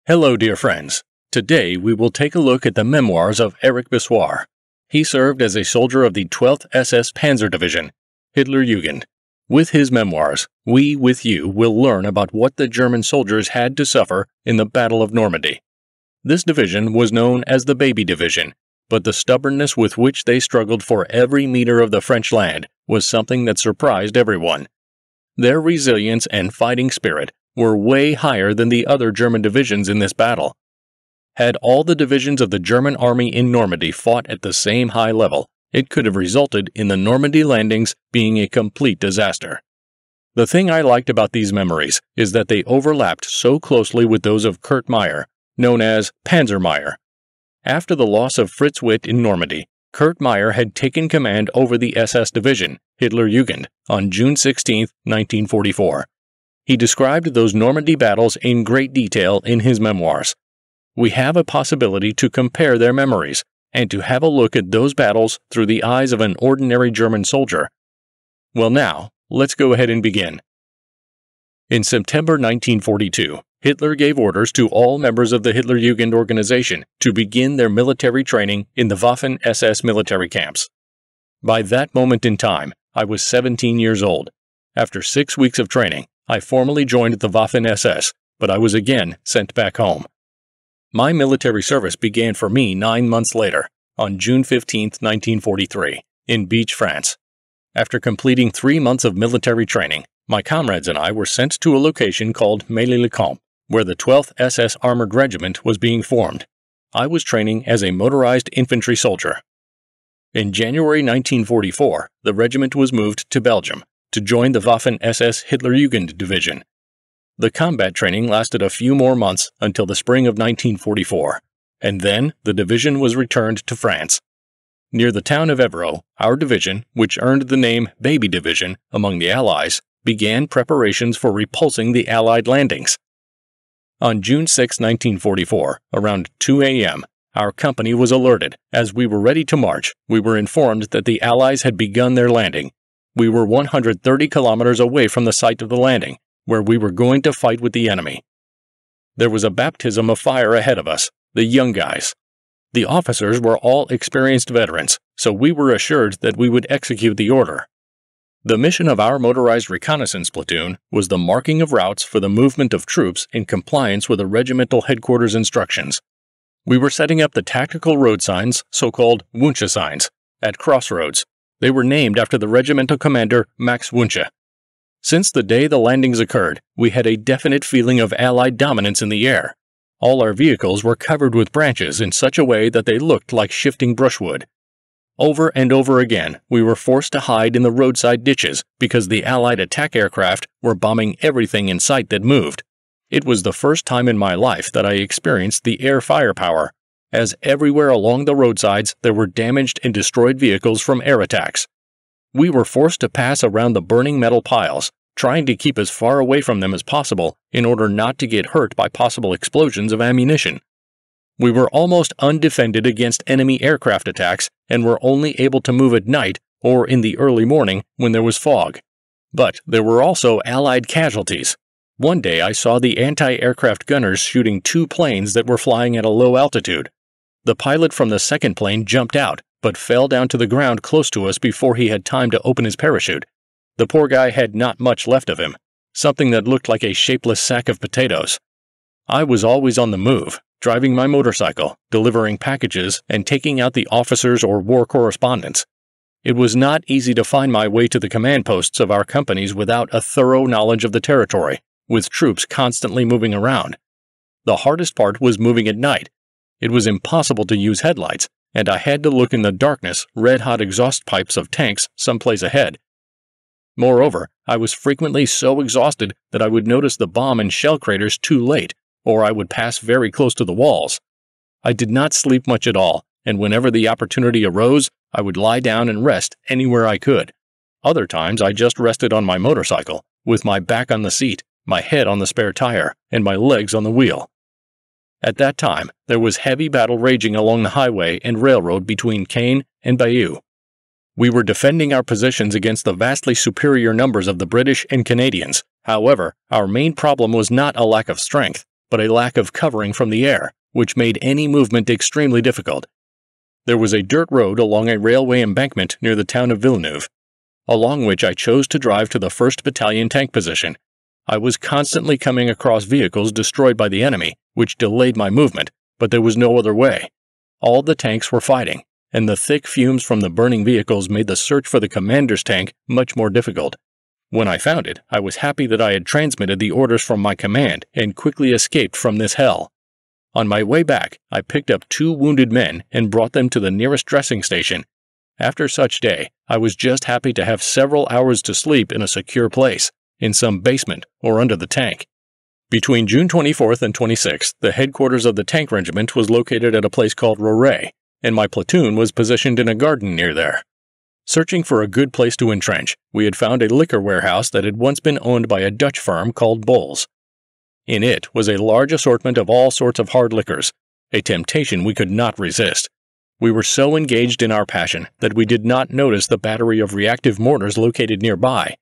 Hello, dear friends. Today we will take a look at the memoirs of Erich Bissoir. He served as a soldier of the 12th SS Panzer Division, Hitlerjugend. With his memoirs, we, with you, will learn about what the German soldiers had to suffer in the Battle of Normandy. This division was known as the Baby Division, but the stubbornness with which they struggled for every meter of the French land was something that surprised everyone. Their resilience and fighting spirit were way higher than the other German divisions in this battle. Had all the divisions of the German army in Normandy fought at the same high level, it could have resulted in the Normandy landings being a complete disaster. The thing I liked about these memories is that they overlapped so closely with those of Kurt Meyer, known as Panzer Meyer. After the loss of Fritz Witt in Normandy, Kurt Meyer had taken command over the SS Division, Hitlerjugend, on June 16, 1944. He described those Normandy battles in great detail in his memoirs. We have a possibility to compare their memories and to have a look at those battles through the eyes of an ordinary German soldier. Well, now, let's go ahead and begin. In September 1942, Hitler gave orders to all members of the Hitlerjugend organization to begin their military training in the Waffen SS military camps. By that moment in time, I was 17 years old. After 6 weeks of training, I formally joined the Waffen SS, but I was again sent back home. My military service began for me 9 months later, on June 15, 1943, in Beach, France. After completing 3 months of military training, my comrades and I were sent to a location called Meilly-le-Camp, where the 12th SS Armored Regiment was being formed. I was training as a motorized infantry soldier. In January 1944, the regiment was moved to Belgium to join the Waffen SS Hitlerjugend Division. The combat training lasted a few more months until the spring of 1944, and then the division was returned to France. Near the town of Évreux, our division, which earned the name Baby Division among the Allies, began preparations for repulsing the Allied landings. On June 6, 1944, around 2 a.m., our company was alerted. As we were ready to march, we were informed that the Allies had begun their landing. We were 130 kilometers away from the site of the landing, where we were going to fight with the enemy. There was a baptism of fire ahead of us, the young guys. The officers were all experienced veterans, so we were assured that we would execute the order. The mission of our motorized reconnaissance platoon was the marking of routes for the movement of troops in compliance with the regimental headquarters instructions. We were setting up the tactical road signs, so-called Wünsche signs, at crossroads. They were named after the regimental commander Max Wünsche. Since the day the landings occurred, we had a definite feeling of Allied dominance in the air. All our vehicles were covered with branches in such a way that they looked like shifting brushwood. Over and over again, we were forced to hide in the roadside ditches because the Allied attack aircraft were bombing everything in sight that moved. It was the first time in my life that I experienced the air firepower, as everywhere along the roadsides there were damaged and destroyed vehicles from air attacks. We were forced to pass around the burning metal piles, trying to keep as far away from them as possible in order not to get hurt by possible explosions of ammunition. We were almost undefended against enemy aircraft attacks and were only able to move at night or in the early morning when there was fog. But there were also Allied casualties. One day I saw the anti-aircraft gunners shooting 2 planes that were flying at a low altitude. The pilot from the second plane jumped out, but fell down to the ground close to us before he had time to open his parachute. The poor guy had not much left of him, something that looked like a shapeless sack of potatoes. I was always on the move, driving my motorcycle, delivering packages, and taking out the officers or war correspondents. It was not easy to find my way to the command posts of our companies without a thorough knowledge of the territory, with troops constantly moving around. The hardest part was moving at night. It was impossible to use headlights, and I had to look in the darkness, red-hot exhaust pipes of tanks someplace ahead. Moreover, I was frequently so exhausted that I would notice the bomb and shell craters too late, or I would pass very close to the walls. I did not sleep much at all, and whenever the opportunity arose, I would lie down and rest anywhere I could. Other times I just rested on my motorcycle, with my back on the seat, my head on the spare tire, and my legs on the wheel. At that time, there was heavy battle raging along the highway and railroad between Caen and Bayeux. We were defending our positions against the vastly superior numbers of the British and Canadians. However, our main problem was not a lack of strength, but a lack of covering from the air, which made any movement extremely difficult. There was a dirt road along a railway embankment near the town of Villeneuve, along which I chose to drive to the 1st Battalion tank position. I was constantly coming across vehicles destroyed by the enemy, which delayed my movement, but there was no other way. All the tanks were fighting, and the thick fumes from the burning vehicles made the search for the commander's tank much more difficult. When I found it, I was happy that I had transmitted the orders from my command and quickly escaped from this hell. On my way back, I picked up 2 wounded men and brought them to the nearest dressing station. After such day, I was just happy to have several hours to sleep in a secure place, in some basement or under the tank. Between June 24th and 26th, the headquarters of the tank regiment was located at a place called Roret, and my platoon was positioned in a garden near there. Searching for a good place to entrench, we had found a liquor warehouse that had once been owned by a Dutch firm called Bols. In it was a large assortment of all sorts of hard liquors, a temptation we could not resist. We were so engaged in our passion that we did not notice the battery of reactive mortars located nearby.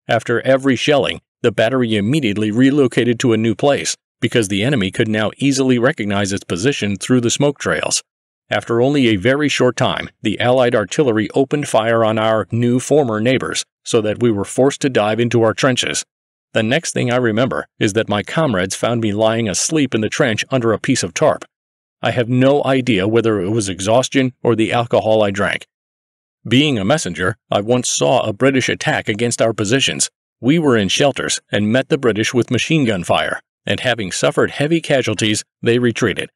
After every shelling, the battery immediately relocated to a new place, because the enemy could now easily recognize its position through the smoke trails. After only a very short time, the Allied artillery opened fire on our former neighbors, so that we were forced to dive into our trenches. The next thing I remember is that my comrades found me lying asleep in the trench under a piece of tarp. I have no idea whether it was exhaustion or the alcohol I drank. Being a messenger, I once saw a British attack against our positions. We were in shelters and met the British with machine gun fire, and having suffered heavy casualties, they retreated.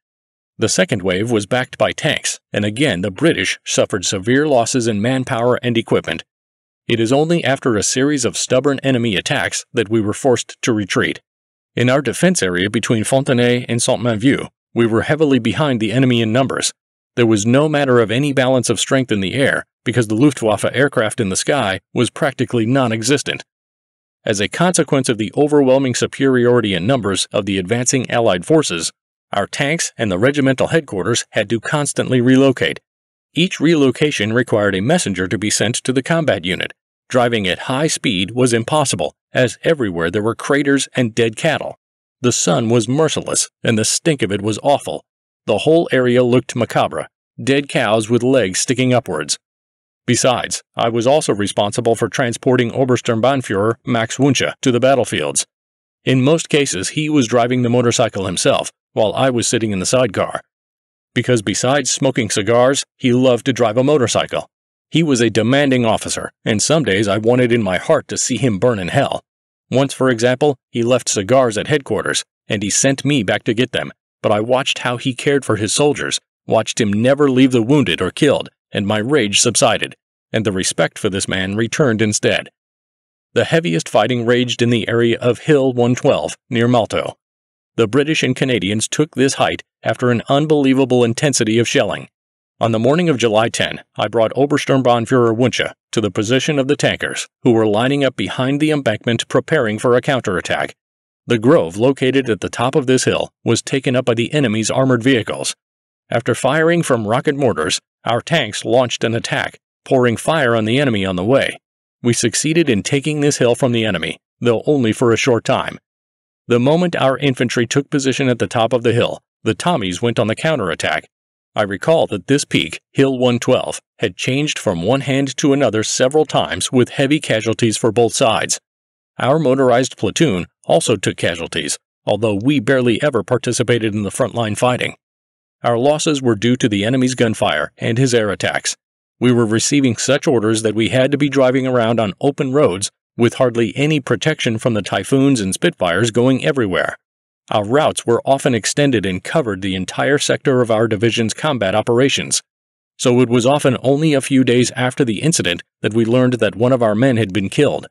The second wave was backed by tanks, and again the British suffered severe losses in manpower and equipment. It is only after a series of stubborn enemy attacks that we were forced to retreat. In our defense area between Fontenay and Saint-Mainvieux, we were heavily behind the enemy in numbers. There was no matter of any balance of strength in the air, because the Luftwaffe aircraft in the sky was practically non-existent. As a consequence of the overwhelming superiority in numbers of the advancing Allied forces, our tanks and the regimental headquarters had to constantly relocate. Each relocation required a messenger to be sent to the combat unit. Driving at high speed was impossible, as everywhere there were craters and dead cattle. The sun was merciless, and the stink of it was awful. The whole area looked macabre, dead cows with legs sticking upwards. Besides, I was also responsible for transporting Obersturmbannführer Max Wünsche to the battlefields. In most cases, he was driving the motorcycle himself, while I was sitting in the sidecar. Because besides smoking cigars, he loved to drive a motorcycle. He was a demanding officer, and some days I wanted in my heart to see him burn in hell. Once, for example, he left cigars at headquarters, and he sent me back to get them, but I watched how he cared for his soldiers, watched him never leave the wounded or killed, and my rage subsided, and the respect for this man returned instead. The heaviest fighting raged in the area of Hill 112, near Malto. The British and Canadians took this height after an unbelievable intensity of shelling. On the morning of July 10, I brought Obersturmbannführer Wünsche to the position of the tankers, who were lining up behind the embankment preparing for a counterattack. The grove located at the top of this hill was taken up by the enemy's armored vehicles. After firing from rocket mortars, our tanks launched an attack, pouring fire on the enemy on the way. We succeeded in taking this hill from the enemy, though only for a short time. The moment our infantry took position at the top of the hill, the Tommies went on the counterattack. I recall that this peak, Hill 112, had changed from one hand to another several times with heavy casualties for both sides. Our motorized platoon also took casualties, although we barely ever participated in the frontline fighting. Our losses were due to the enemy's gunfire and his air attacks. We were receiving such orders that we had to be driving around on open roads with hardly any protection from the Typhoons and Spitfires going everywhere. Our routes were often extended and covered the entire sector of our division's combat operations. So it was often only a few days after the incident that we learned that one of our men had been killed.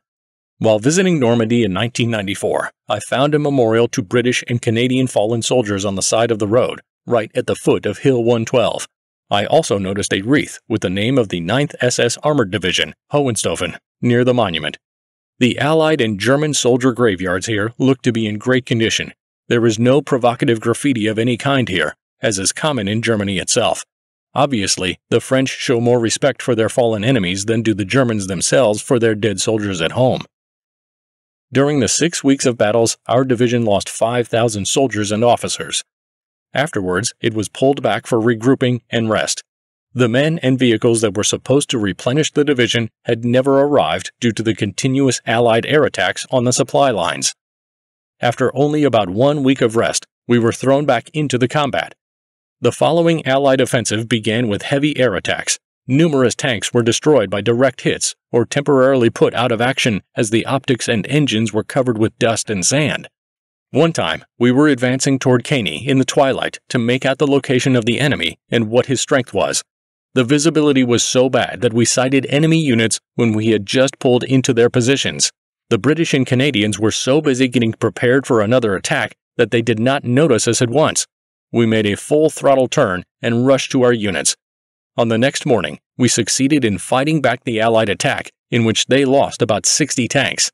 While visiting Normandy in 1994, I found a memorial to British and Canadian fallen soldiers on the side of the road, right at the foot of Hill 112. I also noticed a wreath with the name of the 9th SS Armored Division, Hohenstaufen, near the monument. The Allied and German soldier graveyards here look to be in great condition. There is no provocative graffiti of any kind here, as is common in Germany itself. Obviously, the French show more respect for their fallen enemies than do the Germans themselves for their dead soldiers at home. During the 6 weeks of battles, our division lost 5,000 soldiers and officers. Afterwards, it was pulled back for regrouping and rest. The men and vehicles that were supposed to replenish the division had never arrived due to the continuous Allied air attacks on the supply lines. After only about 1 week of rest, we were thrown back into the combat. The following Allied offensive began with heavy air attacks. Numerous tanks were destroyed by direct hits or temporarily put out of action as the optics and engines were covered with dust and sand. One time, we were advancing toward Caney in the twilight to make out the location of the enemy and what his strength was. The visibility was so bad that we sighted enemy units when we had just pulled into their positions. The British and Canadians were so busy getting prepared for another attack that they did not notice us at once. We made a full throttle turn and rushed to our units. On the next morning, we succeeded in fighting back the Allied attack, in which they lost about 60 tanks.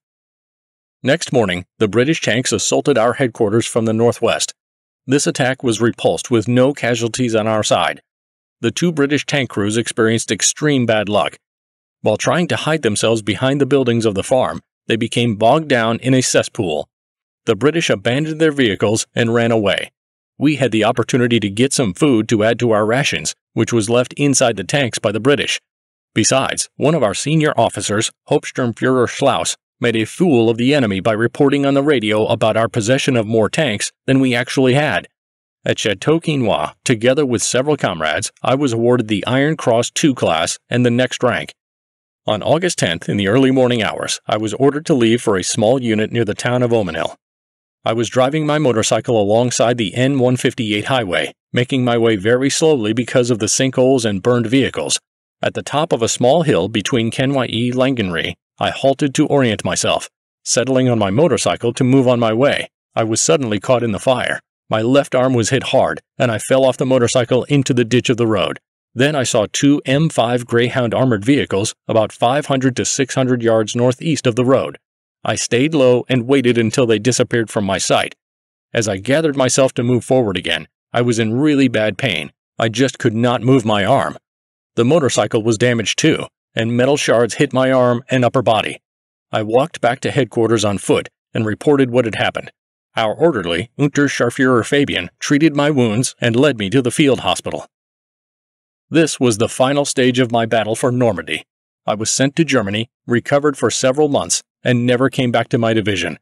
Next morning, the British tanks assaulted our headquarters from the northwest. This attack was repulsed with no casualties on our side. The 2 British tank crews experienced extreme bad luck. While trying to hide themselves behind the buildings of the farm, they became bogged down in a cesspool. The British abandoned their vehicles and ran away. We had the opportunity to get some food to add to our rations, which was left inside the tanks by the British. Besides, one of our senior officers, Hauptsturmführer Schlaus, made a fool of the enemy by reporting on the radio about our possession of more tanks than we actually had. At Château-Quinois, together with several comrades, I was awarded the Iron Cross II class and the next rank. On August 10th, in the early morning hours, I was ordered to leave for a small unit near the town of Omenil. I was driving my motorcycle alongside the N158 highway, making my way very slowly because of the sinkholes and burned vehicles. At the top of a small hill between Kenwai and Langenry, I halted to orient myself. Settling on my motorcycle to move on my way, I was suddenly caught in the fire. My left arm was hit hard, and I fell off the motorcycle into the ditch of the road. Then I saw 2 M5 Greyhound armored vehicles about 500 to 600 yards northeast of the road. I stayed low and waited until they disappeared from my sight. As I gathered myself to move forward again, I was in really bad pain. I just could not move my arm. The motorcycle was damaged too, and metal shards hit my arm and upper body. I walked back to headquarters on foot and reported what had happened. Our orderly, Unterscharführer Fabian, treated my wounds and led me to the field hospital. This was the final stage of my battle for Normandy. I was sent to Germany, recovered for several months, and never came back to my division.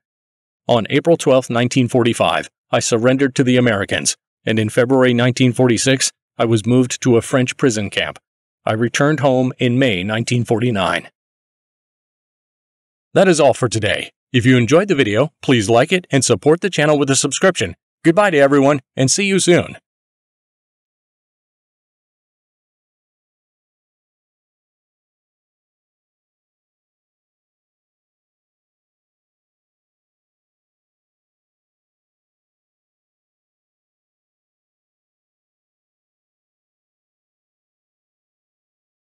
On April 12, 1945, I surrendered to the Americans, and in February 1946, I was moved to a French prison camp. I returned home in May 1949. That is all for today. If you enjoyed the video, please like it and support the channel with a subscription. Goodbye to everyone, and see you soon.